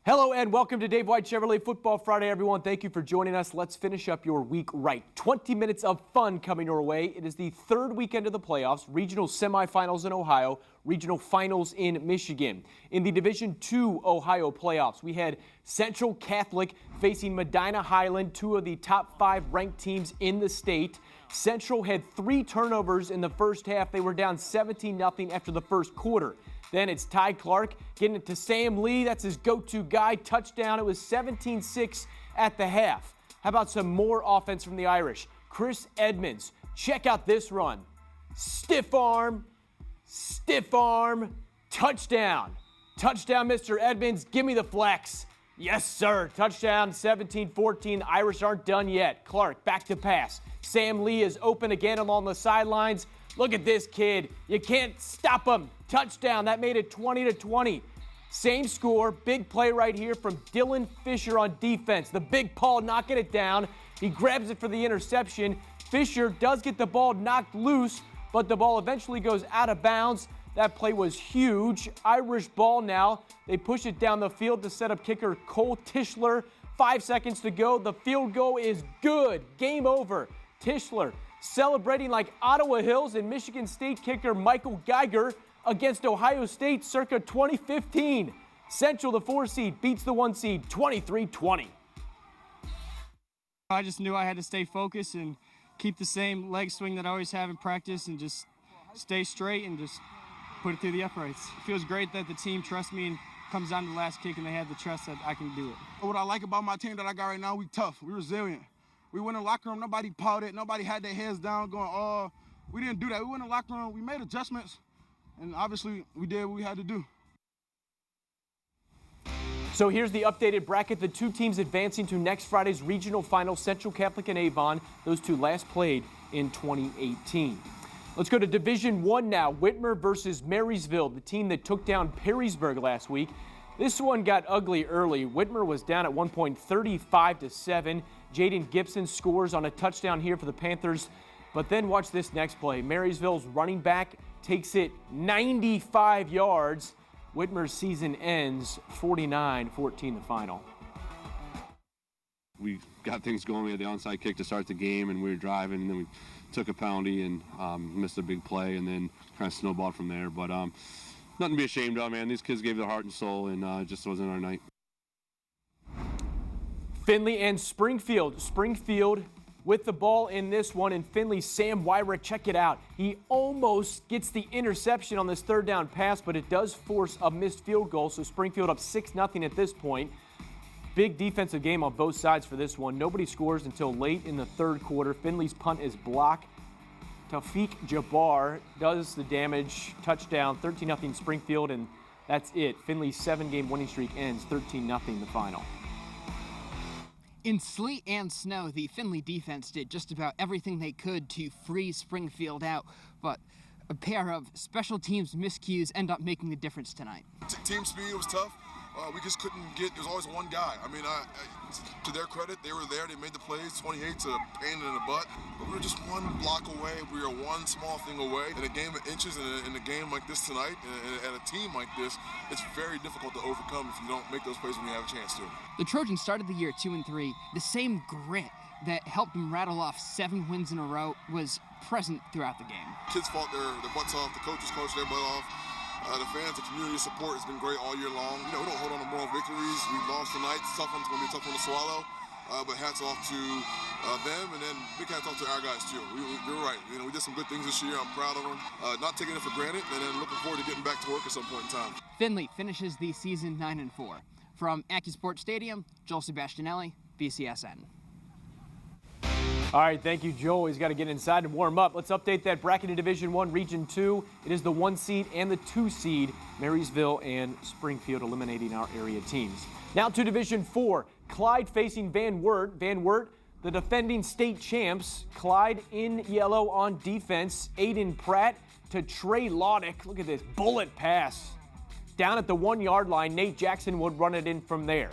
Hello and welcome to Dave White Chevrolet Football Friday, everyone. Thank you for joining us. Let's finish up your week right. 20 minutes of fun coming your way. It is the third weekend of the playoffs, regional semifinals in Ohio, regional finals in Michigan. In the Division II Ohio playoffs, we had Central Catholic facing Medina Highland, two of the top 5 ranked teams in the state. Central had 3 turnovers in the first half. They were down 17-0 after the first quarter. Then it's Ty Clark getting it to Sam Lee. That's his go-to guy. Touchdown. It was 17-6 at the half. How about some more offense from the Irish? Chris Edmonds. Check out this run. Stiff arm, touchdown. Touchdown, Mr. Edmonds. Give me the flex. Yes, sir. Touchdown, 17-14. Irish aren't done yet. Clark back to pass. Sam Lee is open again along the sidelines. Look at this kid. You can't stop him. Touchdown. That made it 20-20. Same score. Big play right here from Dylan Fisher on defense. The big Paul knocking it down. He grabs it for the interception. Fisher does get the ball knocked loose, but the ball eventually goes out of bounds. That play was huge. Irish ball now. They push it down the field to set up kicker Cole Tischler. 5 seconds to go. The field goal is good. Game over. Tischler celebrating like Ottawa Hills and Michigan State kicker Michael Geiger against Ohio State circa 2015. Central, the 4 seed, beats the 1 seed 23-20. I just knew I had to stay focused and keep the same leg swing that I always have in practice and just stay straight and just put it through the uprights. It feels great that the team trusts me and comes down to the last kick and they have the trust that I can do it. What I like about my team that I got right now, we tough, we resilient. We went in the locker room, nobody pouted, nobody had their heads down going, oh, we didn't do that. We went in the locker room, we made adjustments, and obviously we did what we had to do. So here's the updated bracket. The 2 teams advancing to next Friday's regional final, Central Catholic and Avon. Those 2 last played in 2018. Let's go to Division I now. Whitmer versus Marysville, the team that took down Perrysburg last week. This one got ugly early. Whitmer was down at one point 35-7. Jaden Gibson scores on a touchdown here for the Panthers. But then watch this next play. Marysville's running back takes it 95 yards. Whitmer's season ends 49-14 the final. We got things going. We had the onside kick to start the game, and we were driving, and then we took a penalty and missed a big play, and then kind of snowballed from there. But nothing to be ashamed of, man. These kids gave their heart and soul, and it just wasn't our night. Findlay and Springfield. Springfield with the ball in this one, and Findlay, Sam Wyra, check it out. He almost gets the interception on this third down pass, but it does force a missed field goal, so Springfield up 6-0 at this point. Big defensive game on both sides for this one. Nobody scores until late in the third quarter. Findlay's punt is blocked. Taufik Jabbar does the damage. Touchdown, 13-0 Springfield, and that's it. Findlay's 7-game winning streak ends 13-0 the final. In sleet and snow, the Findlay defense did just about everything they could to freeze Springfield out, but a pair of special teams miscues end up making the difference tonight. Team speed was tough. We just couldn't get, there's always one guy. I mean, to their credit, they were there, they made the plays, 28 to pain in the butt, but we were just one block away, we were one small thing away. In a game of inches, in a game like this tonight, and a team like this, it's very difficult to overcome if you don't make those plays when you have a chance to. The Trojans started the year 2-3. The same grit that helped them rattle off 7 wins in a row was present throughout the game. Kids fought their butts off, the coaches coached their butt off. The fans, the community support has been great all year long. You know, we don't hold on to moral victories. We lost tonight. It's tough one. It's going to be a tough one to swallow. But hats off to them, and then big hats off to our guys too. You're right. You know, we did some good things this year. I'm proud of them. Not taking it for granted, and then looking forward to getting back to work at some point in time. Findlay finishes the season 9-4. From AccuSport Stadium, Joel Sebastianelli, BCSN. All right, thank you, Joel. He's got to get inside and warm up. Let's update that bracket in Division I, Region 2. It is the 1 seed and the 2 seed, Marysville and Springfield, eliminating our area teams. Now to Division 4, Clyde facing Van Wert. Van Wert, the defending state champs. Clyde in yellow on defense. Aiden Pratt to Trey Laudick. Look at this bullet pass. Down at the 1-yard line, Nate Jackson would run it in from there.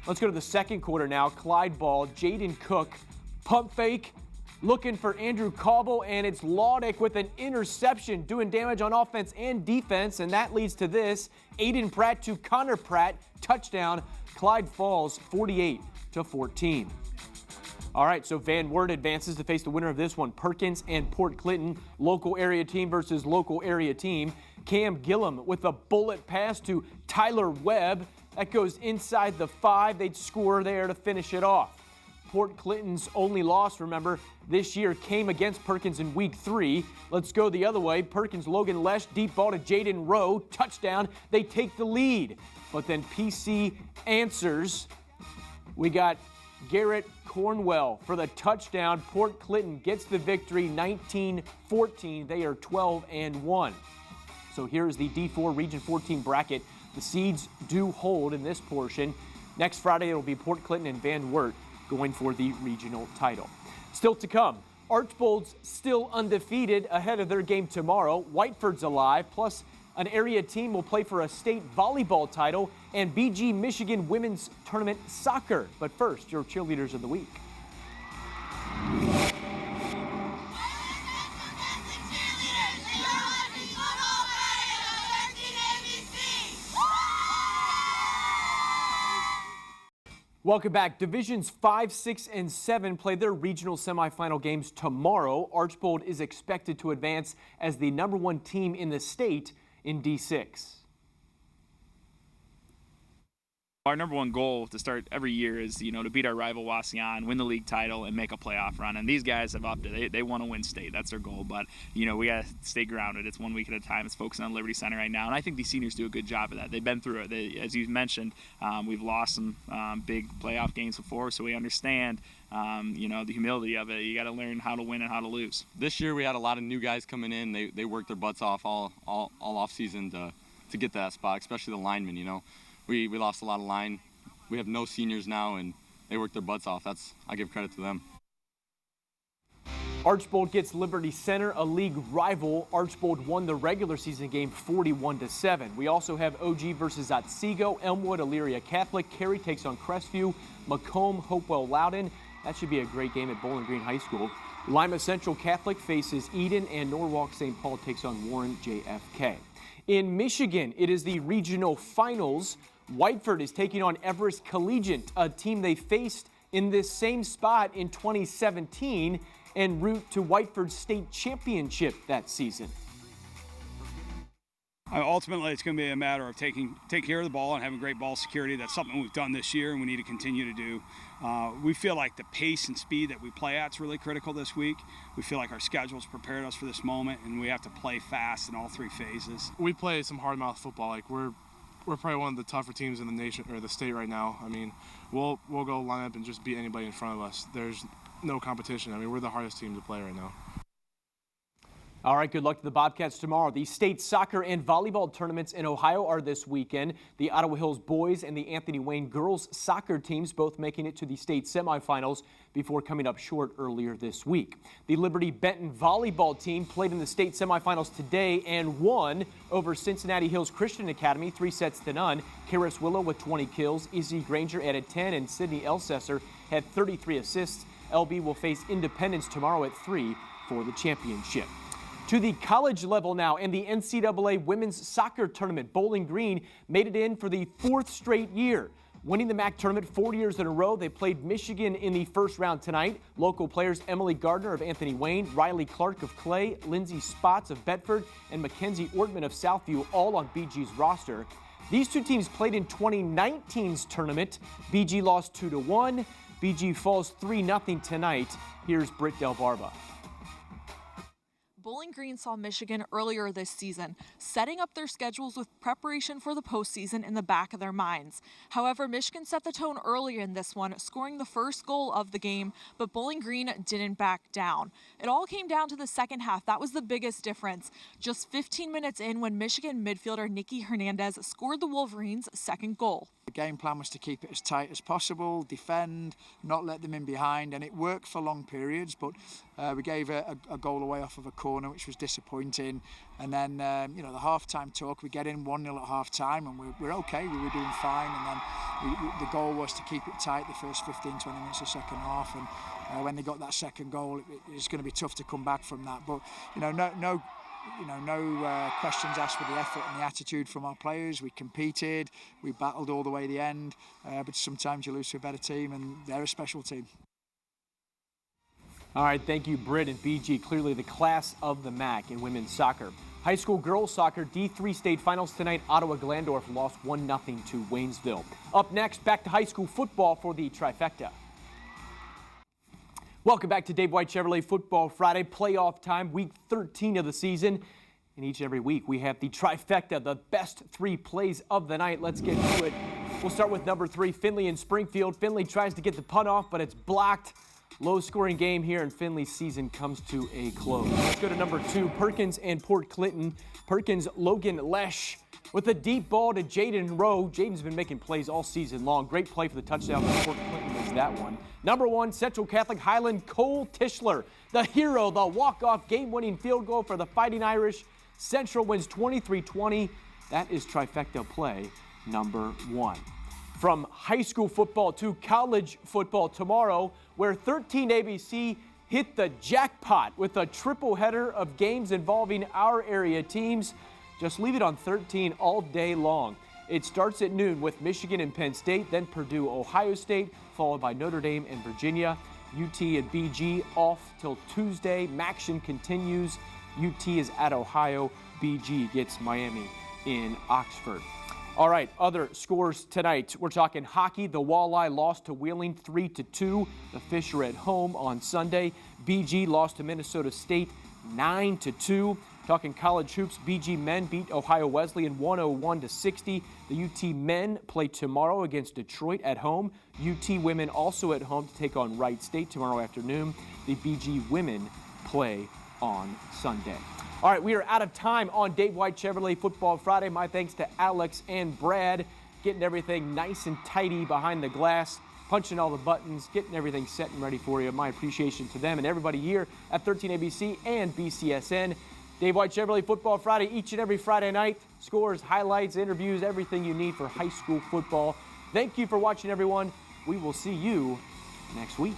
Let's go to the second quarter now. Clyde ball, Jaden Cook. Pump fake, looking for Andrew Cauble, and it's Laudick with an interception, doing damage on offense and defense, and that leads to this. Aiden Pratt to Connor Pratt, touchdown. Clyde Falls 48-14. All right, so Van Wert advances to face the winner of this one, Perkins and Port Clinton. Local area team versus local area team. Cam Gillum with a bullet pass to Tyler Webb. That goes inside the 5. They'd score there to finish it off. Port Clinton's only loss, remember, this year came against Perkins in week 3. Let's go the other way. Perkins, Logan Lesh, deep ball to Jaden Rowe, touchdown. They take the lead. But then PC answers. We got Garrett Cornwell for the touchdown. Port Clinton gets the victory, 19-14. They are 12-1. So here's the D4 Region 14 bracket. The seeds do hold in this portion. Next Friday, it'll be Port Clinton and Van Wert going for the regional title. Still to come, Archbold's still undefeated ahead of their game tomorrow. Whiteford's alive, plus an area team will play for a state volleyball title and BG Michigan Women's Tournament Soccer. But first, your cheerleaders of the week. Welcome back. Divisions 5, 6, and 7 play their regional semifinal games tomorrow. Archbold is expected to advance as the #1 team in the state in D6. Our #1 goal to start every year is, to beat our rival Wauseon, win the league title, and make a playoff run. And these guys have upped it. They want to win state. That's their goal. But, we got to stay grounded. It's 1 week at a time. It's focusing on Liberty Center right now. And I think these seniors do a good job of that. They've been through it. As you mentioned, we've lost some big playoff games before, so we understand, the humility of it. You got to learn how to win and how to lose. This year we had a lot of new guys coming in. They worked their butts off all off season to get to that spot, especially the linemen. We lost a lot of line. We have no seniors now, and they worked their butts off. I give credit to them. Archbold gets Liberty Center, a league rival. Archbold won the regular season game 41-7. We also have OG versus Otsego, Elmwood, Elyria Catholic. Cary takes on Crestview, Macomb, Hopewell, Loudon. That should be a great game at Bowling Green High School. Lima Central Catholic faces Eden, and Norwalk St. Paul takes on Warren JFK. In Michigan, it is the regional finals. Whiteford is taking on Everest Collegiate, a team they faced in this same spot in 2017 en route to Whiteford's state championship that season. Ultimately, it's going to be a matter of taking care of the ball and having great ball security. That's something we've done this year and we need to continue to do. We feel like the pace and speed that we play at is really critical this week. We feel like our schedule's prepared us for this moment, and we have to play fast in all 3 phases. We play some hard-mouth football. Like we're probably one of the tougher teams in the nation or the state right now. I mean, we'll go line up and just beat anybody in front of us. There's no competition. I mean, we're the hardest team to play right now. All right, good luck to the Bobcats tomorrow. The state soccer and volleyball tournaments in Ohio are this weekend. The Ottawa Hills boys and the Anthony Wayne girls soccer teams both making it to the state semifinals before coming up short earlier this week. The Liberty Benton volleyball team played in the state semifinals today and won over Cincinnati Hills Christian Academy 3-0. Karis Willow with 20 kills, Izzy Granger added 10, and Sydney Elsesser had 33 assists. LB will face Independence tomorrow at 3 for the championship. To the college level now, and the NCAA women's soccer tournament. Bowling Green made it in for the 4th straight year. Winning the MAC tournament 4 years in a row, they played Michigan in the first round tonight. Local players Emily Gardner of Anthony Wayne, Riley Clark of Clay, Lindsay Spots of Bedford, and Mackenzie Ortman of Southview all on BG's roster. These 2 teams played in 2019's tournament. BG lost 2-1. BG falls 3-0 tonight. Here's Britt Del Barba. Bowling Green saw Michigan earlier this season, setting up their schedules with preparation for the postseason in the back of their minds. However, Michigan set the tone earlier in this one, scoring the first goal of the game, but Bowling Green didn't back down. It all came down to the second half. That was the biggest difference. Just 15 minutes in when Michigan midfielder Nikki Hernandez scored the Wolverines' second goal. The game plan was to keep it as tight as possible, defend, not let them in behind, and it worked for long periods, but we gave a goal away off of a corner, which was disappointing. And then, the half-time talk, we get in 1-0 at half-time, and we're okay, we were doing fine. And then The goal was to keep it tight the first 15-20 minutes of second half, and when they got that second goal, it's going to be tough to come back from that. But no questions asked for the effort and the attitude from our players. We competed, we battled all the way to the end, but sometimes you lose to a better team, and they're a special team. All right, thank you, Britt and BG. Clearly the class of the MAC in women's soccer. High school girls soccer D3 state finals tonight. Ottawa Glandorf lost 1-0 to Waynesville. Up next, back to high school football for the Trifecta. Welcome back to Dave White Chevrolet Football Friday, playoff time, week 13 of the season. And each and every week we have the Trifecta, the best 3 plays of the night. Let's get to it. We'll start with number 3, Findlay and Springfield. Findlay tries to get the punt off, but it's blocked. Low-scoring game here, and Findlay's season comes to a close. Let's go to number 2, Perkins and Port Clinton. Perkins, Logan Lesh with a deep ball to Jaden Rowe. Jaden's been making plays all season long. Great play for the touchdown, but Port Clinton wins that one. Number 1, Central Catholic Highland, Cole Tischler, the hero, the walk-off game-winning field goal for the Fighting Irish. Central wins 23-20. That is Trifecta play number 1. From high school football to college football tomorrow, where 13 ABC hit the jackpot with a triple header of games involving our area teams. Just leave it on 13 all day long. It starts at noon with Michigan and Penn State, then Purdue, Ohio State, followed by Notre Dame and Virginia. UT and BG off till Tuesday. Maction continues. UT is at Ohio. BG gets Miami in Oxford. All right, other scores tonight. We're talking hockey. The Walleye lost to Wheeling 3-2. The Fish are at home on Sunday. BG lost to Minnesota State 9-2. Talking college hoops, BG men beat Ohio Wesleyan 101-60. The UT men play tomorrow against Detroit at home. UT women also at home to take on Wright State tomorrow afternoon. The BG women play on Sunday. All right, we are out of time on Dave White Chevrolet Football Friday. My thanks to Alex and Brad, getting everything nice and tidy behind the glass, punching all the buttons, getting everything set and ready for you. My appreciation to them and everybody here at 13ABC and BCSN. Dave White Chevrolet Football Friday, each and every Friday night. Scores, highlights, interviews, everything you need for high school football. Thank you for watching, everyone. We will see you next week.